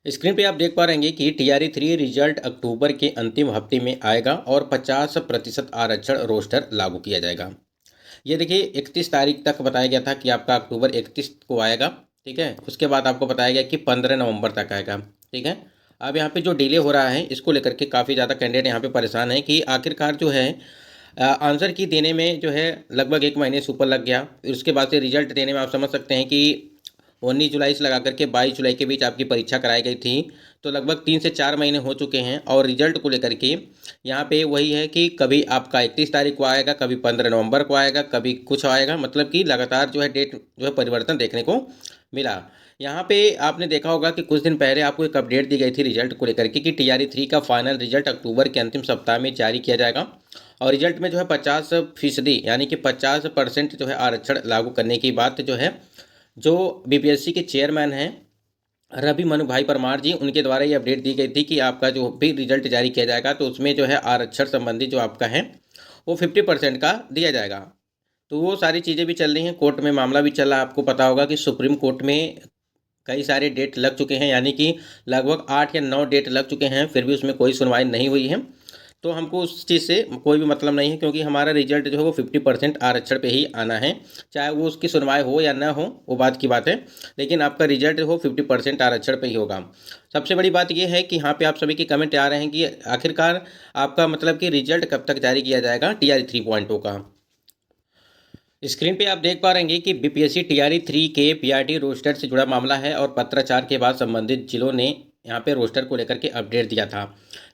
Screen पे आप देख पा रहेंगे कि टीआरई 3 रिजल्ट अक्टूबर के अंतिम हफ्ते में आएगा और 50% आरक्षण रोस्टर लागू किया जाएगा। ये देखिए 31 तारीख तक बताया गया था कि आपका अक्टूबर 31 को आएगा। ठीक है, उसके बाद आपको बताया गया कि 15 नवंबर तक आएगा। ठीक है, अब यहाँ पे जो डिले हो रहा है इसको लेकर के काफ़ी ज़्यादा कैंडिडेट यहाँ पे परेशान है कि आखिरकार जो है आंसर की देने में जो है लगभग 1 महीने से ऊपर लग गया। फिर उसके बाद से रिजल्ट देने में आप समझ सकते हैं कि 19 जुलाई से लगा करके 22 जुलाई के बीच आपकी परीक्षा कराई गई थी। तो लगभग 3 से 4 महीने हो चुके हैं और रिजल्ट को लेकर के यहाँ पे वही है कि कभी आपका 31 तारीख को आएगा, कभी 15 नवंबर को आएगा, कभी कुछ आएगा। मतलब कि लगातार जो है डेट जो है परिवर्तन देखने को मिला। यहाँ पे आपने देखा होगा कि कुछ दिन पहले आपको एक अपडेट दी गई थी रिजल्ट को लेकर के कि टीआरई 3 का फाइनल रिजल्ट अक्टूबर के अंतिम सप्ताह में जारी किया जाएगा और रिजल्ट में जो है 50% यानी कि 50% जो है आरक्षण लागू करने की बात जो है जो बीपीएससी के चेयरमैन हैं रवि मनु भाई परमार जी, उनके द्वारा ये अपडेट दी गई थी कि आपका जो भी रिजल्ट जारी किया जाएगा तो उसमें जो है आरक्षण संबंधी जो आपका है वो 50% का दिया जाएगा। तो वो सारी चीज़ें भी चल रही हैं, कोर्ट में मामला भी चल रहा है। आपको पता होगा कि सुप्रीम कोर्ट में कई सारे डेट लग चुके हैं, यानी कि लगभग 8 या 9 डेट लग चुके हैं, फिर भी उसमें कोई सुनवाई नहीं हुई है। तो हमको उस चीज़ से कोई भी मतलब नहीं है, क्योंकि हमारा रिजल्ट जो है वो 50% आरक्षण पे ही आना है। चाहे वो उसकी सुनवाई हो या ना हो वो बात की बात है, लेकिन आपका रिजल्ट हो 50% आरक्षण पे ही होगा। सबसे बड़ी बात ये है कि यहाँ पे आप सभी के कमेंट आ रहे हैं कि आखिरकार आपका मतलब कि रिजल्ट कब तक जारी किया जाएगा टीआरई 3.0 का। स्क्रीन पे आप देख पा रहे हैं कि बीपीएससी टीआरई 3 के पीआरटी रोस्टर से जुड़ा मामला है और पत्राचार के बाद संबंधित जिलों ने यहाँ पे रोस्टर को लेकर के अपडेट दिया था।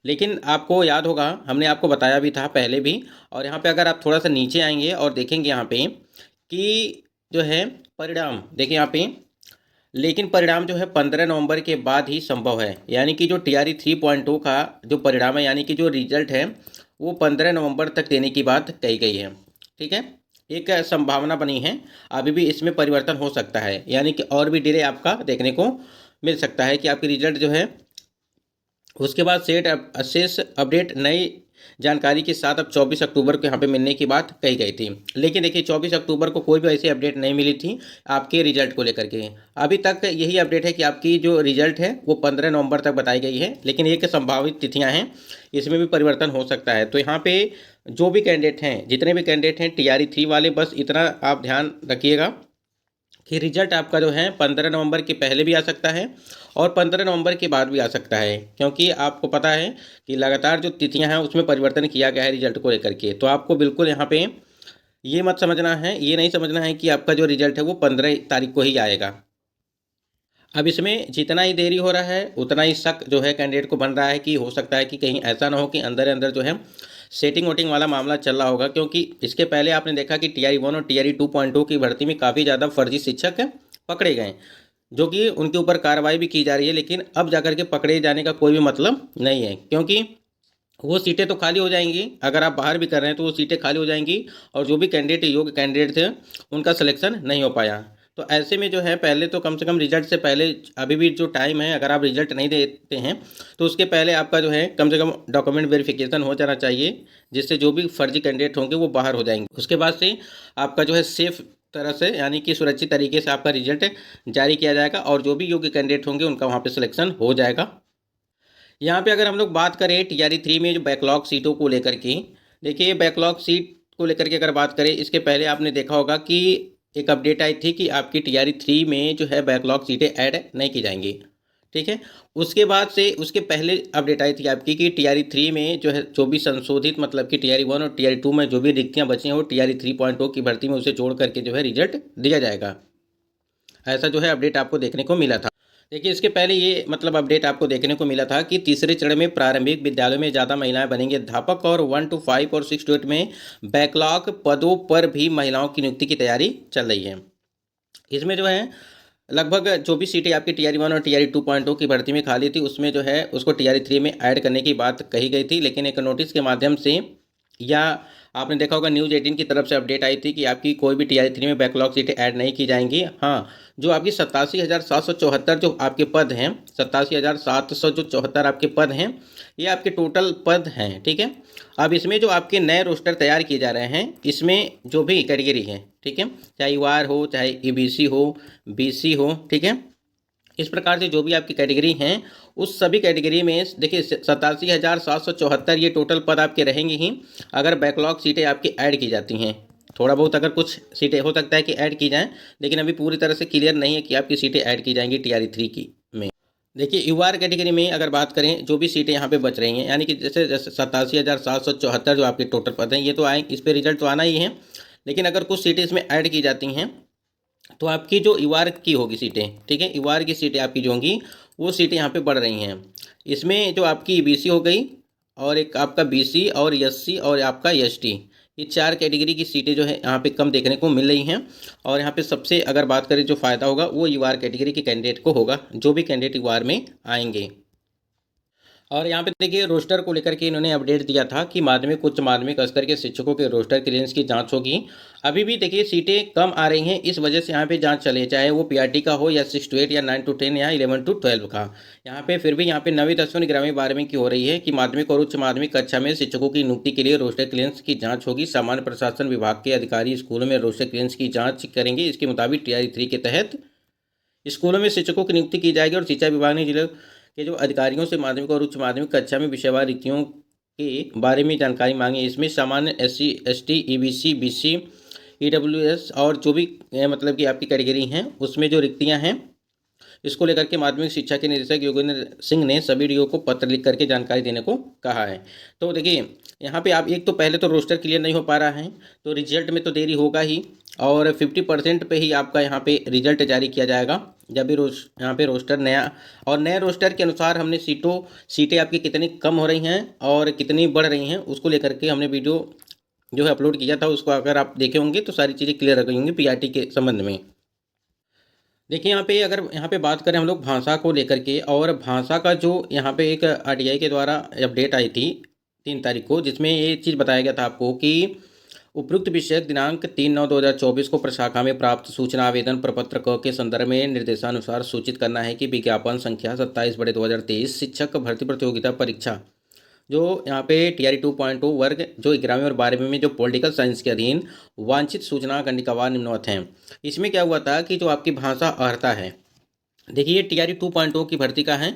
लेकिन आपको याद होगा, हमने आपको बताया भी था पहले भी। और यहाँ पे अगर आप थोड़ा सा नीचे आएंगे और देखेंगे यहाँ पे कि जो है परिणाम देखिए यहाँ पे, लेकिन परिणाम जो है 15 नवंबर के बाद ही संभव है। यानी कि जो टीआरई 3.0 का जो परिणाम है, यानी कि जो रिजल्ट है वो 15 नवंबर तक देने की बात कही गई है। ठीक है, एक संभावना बनी है, अभी भी इसमें परिवर्तन हो सकता है, यानी कि और भी डिले आपका देखने को मिल सकता है कि आपकी रिजल्ट जो है उसके बाद सेट शेष अपडेट नई जानकारी के साथ अब 24 अक्टूबर को यहाँ पे मिलने की बात कही गई थी। लेकिन देखिए 24 अक्टूबर को कोई भी ऐसी अपडेट नहीं मिली थी आपके रिजल्ट को लेकर के। अभी तक यही अपडेट है कि आपकी जो रिजल्ट है वो 15 नवंबर तक बताई गई है, लेकिन ये संभावित तिथियाँ हैं, इसमें भी परिवर्तन हो सकता है। तो यहाँ पे जो भी कैंडिडेट हैं, जितने भी कैंडिडेट हैं टीआरई 3 वाले, बस इतना आप ध्यान रखिएगा कि रिजल्ट आपका जो है 15 नवंबर के पहले भी आ सकता है और 15 नवंबर के बाद भी आ सकता है, क्योंकि आपको पता है कि लगातार जो तिथियां हैं उसमें परिवर्तन किया गया है रिजल्ट को लेकर के। तो आपको बिल्कुल यहाँ पे ये मत समझना है, ये नहीं समझना है कि आपका जो रिजल्ट है वो 15 तारीख को ही आएगा। अब इसमें जितना ही देरी हो रहा है उतना ही शक जो है कैंडिडेट को बन रहा है कि हो सकता है कि कहीं ऐसा ना हो कि अंदर अंदर जो है सेटिंग वोटिंग वाला मामला चल रहा होगा। क्योंकि इसके पहले आपने देखा कि टीआरई 1 और टीआरई 2.0 की भर्ती में काफ़ी ज़्यादा फर्जी शिक्षक पकड़े गए, जो कि उनके ऊपर कार्रवाई भी की जा रही है। लेकिन अब जाकर के पकड़े जाने का कोई भी मतलब नहीं है, क्योंकि वो सीटें तो खाली हो जाएंगी। अगर आप बाहर भी कर रहे हैं तो वो सीटें खाली हो जाएंगी और जो भी कैंडिडेट योग्य कैंडिडेट थे उनका सिलेक्शन नहीं हो पाया। तो ऐसे में जो है पहले तो कम से कम रिजल्ट से पहले, अभी भी जो टाइम है, अगर आप रिजल्ट नहीं देते हैं तो उसके पहले आपका जो है कम से कम डॉक्यूमेंट वेरिफिकेशन हो जाना चाहिए, जिससे जो भी फर्जी कैंडिडेट होंगे वो बाहर हो जाएंगे। उसके बाद से आपका जो है सेफ तरह से, यानी कि सुरक्षित तरीके से आपका रिजल्ट जारी किया जाएगा और जो भी योग्य कैंडिडेट होंगे उनका वहाँ पे सिलेक्शन हो जाएगा। यहाँ पे अगर हम लोग बात करें टीआरई 3 में जो बैकलॉग सीटों को लेकर के, देखिए बैकलॉग सीट को लेकर के अगर बात करें, इसके पहले आपने देखा होगा कि एक अपडेट आई थी कि आपकी टीआरई 3 में जो है बैकलॉग सीटें ऐड नहीं की जाएंगी। ठीक है, उसके बाद से उसके पहले अपडेट आई थी आपकी कि टीआरई 3 में जो है जो भी संशोधित, मतलब कि टीआरई 1 और टीआरई 2 में जो भी रिक्तियाँ बची हैं वो टीआरई 3.0 की भर्ती में उसे जोड़ करके जो है रिजल्ट दिया जाएगा। ऐसा जो है अपडेट आपको देखने को मिला था। देखिए इसके पहले ये मतलब अपडेट आपको देखने को मिला था कि तीसरे चरण में प्रारंभिक विद्यालयों में ज़्यादा महिलाएं बनेंगी अध्यापक और 1 to 5 और 6 to 8 में बैकलॉग पदों पर भी महिलाओं की नियुक्ति की तैयारी चल रही है। इसमें जो है लगभग जो भी सीटें आपकी टीआरई 1 और टीआरई 2.0 की भर्ती में खाली थी उसमें जो है उसको टीआरई 3 में ऐड करने की बात कही गई थी। लेकिन एक नोटिस के माध्यम से, या आपने देखा होगा न्यूज़ 18 की तरफ से अपडेट आई थी कि आपकी कोई भी टीआरई 3 में बैकलॉग सीटें ऐड नहीं की जाएंगी। हाँ, जो आपकी 87,774 जो आपके पद हैं, 87,774 आपके पद हैं, ये आपके टोटल पद हैं। ठीक है, अब इसमें जो आपके नए रोस्टर तैयार किए जा रहे हैं, इसमें जो भी कैटेगरी है, ठीक है, चाहे यूआर हो, चाहे ईबीसी हो, बीसी हो, ठीक है, इस प्रकार से जो भी आपकी कैटेगरी हैं उस सभी कैटेगरी में देखिए 87,774 ये टोटल पद आपके रहेंगे ही, अगर बैकलॉग सीटें आपकी ऐड की जाती हैं। थोड़ा बहुत अगर कुछ सीटें हो सकता है कि ऐड की जाएँ, लेकिन अभी पूरी तरह से क्लियर नहीं है कि आपकी सीटें ऐड की जाएंगी टीआरई 3 की में। देखिए यूआर कैटेगरी में अगर बात करें जो भी सीटें यहाँ पे बच रही हैं, यानी कि जैसे जैसे 87,774 जो आपके टोटल पद हैं ये तो आए, इस पर रिजल्ट तो आना ही है, लेकिन अगर कुछ सीटें इसमें ऐड की जाती हैं तो आपकी जो यूआर की होगी सीटें, ठीक है, यूआर की सीटें आपकी जो होंगी वो सीटें यहाँ पे बढ़ रही हैं। इसमें जो आपकी ईबीसी हो गई और एक आपका बीसी और एससी और आपका एसटी, ये 4 कैटेगरी की सीटें जो है यहाँ पे कम देखने को मिल रही हैं। और यहाँ पे सबसे अगर बात करें जो फ़ायदा होगा वो यूआर कैटेगरी के कैंडिडेट को होगा, जो भी कैंडिडेट यूआर में आएंगे। और यहाँ पे देखिए रोस्टर को लेकर के इन्होंने अपडेट दिया था कि माध्यमिक उच्च माध्यमिक स्तर के शिक्षकों के रोस्टर क्लियरेंस की जांच होगी। अभी भी देखिए सीटें कम आ रही हैं, इस वजह से यहाँ पे जांच चले, चाहे वो पीआरटी का हो या 6 to 8 या 9 to 10 या 11 to 12 का। यहाँ पे फिर भी यहाँ पे 9वीं 10वीं 11वीं 12वीं की हो रही है कि माध्यमिक और उच्च माध्यमिक कक्षा में शिक्षकों की नियुक्ति के लिए रोस्टर क्लियरेंस की जाँच होगी। सामान्य प्रशासन विभाग के अधिकारी स्कूलों में रोस्टर क्लियरेंस की जाँच करेंगे। इसके मुताबिक टीआरई 3 के तहत स्कूलों में शिक्षकों की नियुक्ति की जाएगी। और शिक्षा विभाग ने जिले के जो अधिकारियों से माध्यमिक और उच्च माध्यमिक कक्षा में विषयवार रिक्तियों के बारे में जानकारी मांगी। इसमें सामान्य SC ST EBC BC EWS और जो भी मतलब कि आपकी कैटेगरी हैं उसमें जो रिक्तियां हैं, इसको लेकर के माध्यमिक शिक्षा के निदेशक योगेंद्र सिंह ने सभी डीओ को पत्र लिख करके जानकारी देने को कहा है। तो देखिए यहाँ पे आप एक तो पहले तो रोस्टर क्लियर नहीं हो पा रहा है, तो रिजल्ट में तो देरी होगा ही, और 50% पे ही आपका यहाँ पे रिजल्ट जारी किया जाएगा जब भी यहाँ पे रोस्टर नया, और नए रोस्टर के अनुसार हमने सीटें आपकी कितनी कम हो रही हैं और कितनी बढ़ रही हैं उसको लेकर के हमने वीडियो जो है अपलोड किया था, उसको अगर आप देखे होंगे तो सारी चीज़ें क्लियर हो गई होंगी पीआरटी के संबंध में। देखिए यहाँ पे अगर यहाँ पे बात करें हम लोग भाषा को लेकर के, और भाषा का जो यहाँ पे एक आरटीआई के द्वारा अपडेट आई थी 3 तारीख को, जिसमें ये चीज़ बताया गया था आपको कि उपयुक्त विषयक दिनांक 3/9/2024 को प्रशाखा में प्राप्त सूचना आवेदन प्रपत्र क के संदर्भ में निर्देशानुसार सूचित करना है कि विज्ञापन संख्या 27/2023 शिक्षक भर्ती प्रतियोगिता परीक्षा जो यहाँ पे टीआरई 2.2 वर्ग जो 11वीं और 12वीं में जो पॉलिटिकल साइंस के अधीन वांछित सूचना गणिकावार निम्नवत हैं। इसमें क्या हुआ था कि जो आपकी भाषा अर्हता है, देखिए टीआरई 2.0 की भर्ती का है,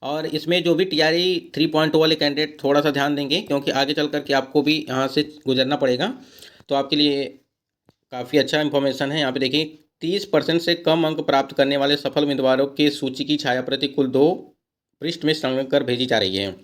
और इसमें जो भी टीआरई 3.0 वाले कैंडिडेट थोड़ा सा ध्यान देंगे क्योंकि आगे चल कर के आपको भी यहाँ से गुजरना पड़ेगा, तो आपके लिए काफ़ी अच्छा इन्फॉर्मेशन है। यहाँ पे देखिए 30% से कम अंक प्राप्त करने वाले सफल उम्मीदवारों की सूची की छायाप्रति कुल 2 पृष्ठ में संलग्न कर भेजी जा रही है।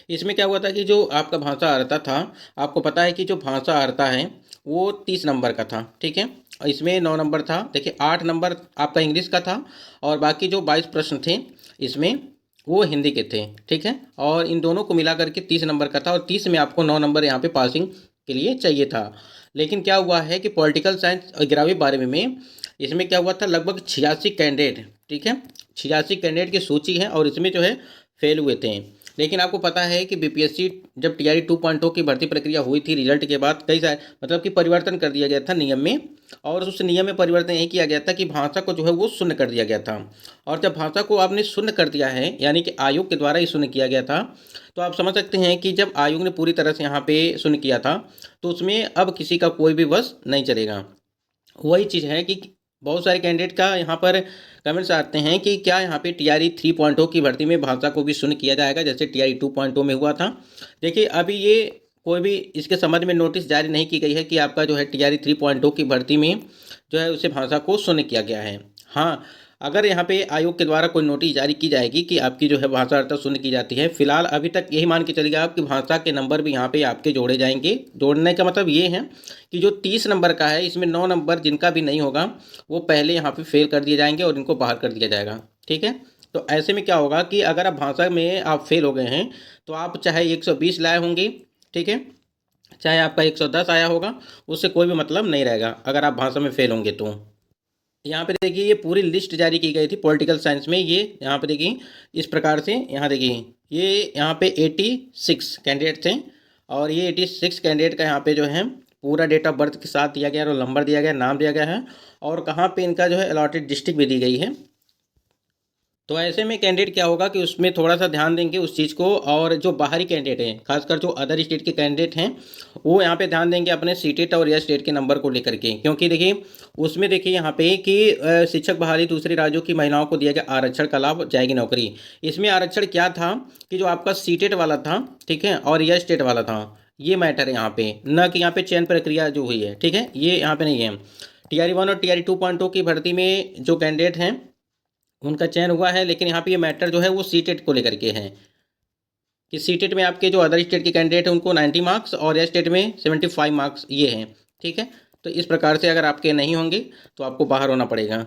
इसमें क्या हुआ था कि जो आपका भाषा अर्हता था, आपको पता है कि जो भाषा अर्हता है वो 30 नंबर का था, ठीक है, और इसमें 9 नंबर था। देखिए 8 नंबर आपका इंग्लिश का था और बाकी जो 22 प्रश्न थे इसमें वो हिंदी के थे, ठीक है, और इन दोनों को मिला करके 30 नंबर का था, और 30 में आपको 9 नंबर यहाँ पे पासिंग के लिए चाहिए था। लेकिन क्या हुआ है कि पॉलिटिकल साइंस 11वीं 12वीं में इसमें क्या हुआ था, लगभग 86 कैंडिडेट, ठीक है, 86 कैंडिडेट की सूची है और इसमें जो है फेल हुए थे। लेकिन आपको पता है कि बीपीएससी जब टीआरई 2.0 की भर्ती प्रक्रिया हुई थी, रिजल्ट के बाद कई सारे मतलब कि परिवर्तन कर दिया गया था नियम में, और उस नियम में परिवर्तन यही किया गया था कि भाषा को जो है वो शून्य कर दिया गया था। और जब भाषा को आपने शून्य कर दिया है, यानी कि आयोग के द्वारा ही शून्य किया गया था, तो आप समझ सकते हैं कि जब आयोग ने पूरी तरह से यहाँ पे शून्य किया था तो उसमें अब किसी का कोई भी वश नहीं चलेगा। वही चीज़ है कि बहुत सारे कैंडिडेट का यहाँ पर कमेंट्स आते हैं कि क्या यहाँ पे टीआरई 3.0 की भर्ती में भाषा को भी शून्य किया जाएगा जैसे टीआरई 2.0 में हुआ था। देखिए अभी ये कोई भी इसके संबंध में नोटिस जारी नहीं की गई है कि आपका जो है टीआरई 3.0 की भर्ती में जो है उसे भाषा को शून्य किया गया है। हाँ, अगर यहाँ पे आयोग के द्वारा कोई नोटिस जारी की जाएगी कि आपकी जो है भाषा अर्हता शून्य की जाती है, फिलहाल अभी तक यही मान के चलिए आप कि भाषा के नंबर भी यहाँ पे आपके जोड़े जाएंगे। जोड़ने का मतलब ये है कि जो 30 नंबर का है इसमें 9 नंबर जिनका भी नहीं होगा वो पहले यहाँ पे फेल कर दिए जाएंगे और इनको बाहर कर दिया जाएगा, ठीक है। तो ऐसे में क्या होगा कि अगर आप भाषा में आप फेल हो गए हैं तो आप चाहे 120 लाए होंगे, ठीक है, चाहे आपका 110 आया होगा, उससे कोई भी मतलब नहीं रहेगा अगर आप भाषा में फेल होंगे तो। यहाँ पे देखिए ये पूरी लिस्ट जारी की गई थी पॉलिटिकल साइंस में, ये यहाँ पे देखिए इस प्रकार से, यहाँ देखिए ये यहाँ पे 86 कैंडिडेट थे, और ये 86 कैंडिडेट का यहाँ पे जो है पूरा डेट ऑफ बर्थ के साथ दिया गया, रोल नंबर दिया गया, नाम दिया गया है, और कहाँ पे इनका जो है अलॉटेड डिस्ट्रिक्ट भी दी गई है। तो ऐसे में कैंडिडेट क्या होगा कि उसमें थोड़ा सा ध्यान देंगे उस चीज़ को, और जो बाहरी कैंडिडेट हैं, खासकर जो अदर स्टेट के कैंडिडेट हैं, वो यहाँ पे ध्यान देंगे अपने सीटेट और या स्टेट के नंबर को लेकर के, क्योंकि देखिए उसमें देखिए यहाँ पे कि शिक्षक बहाली दूसरे राज्यों की महिलाओं को दिया गया आरक्षण का लाभ, जाएगी नौकरी। इसमें आरक्षण क्या था कि जो आपका सीटेट वाला था, ठीक है, और या स्टेट वाला था, ये मैटर है यहाँ पे, न कि यहाँ पे चयन प्रक्रिया जो हुई है, ठीक है, ये यहाँ पे नहीं है। TR 1 और TR 2.2 की भर्ती में जो कैंडिडेट हैं उनका चयन हुआ है, लेकिन यहाँ पे ये मैटर जो है वो सीटेट को लेकर के है कि सीटेट में आपके जो अदर स्टेट के कैंडिडेट हैं उनको 90 मार्क्स और या स्टेट में 75 मार्क्स ये हैं, ठीक है। तो इस प्रकार से अगर आपके नहीं होंगे तो आपको बाहर होना पड़ेगा।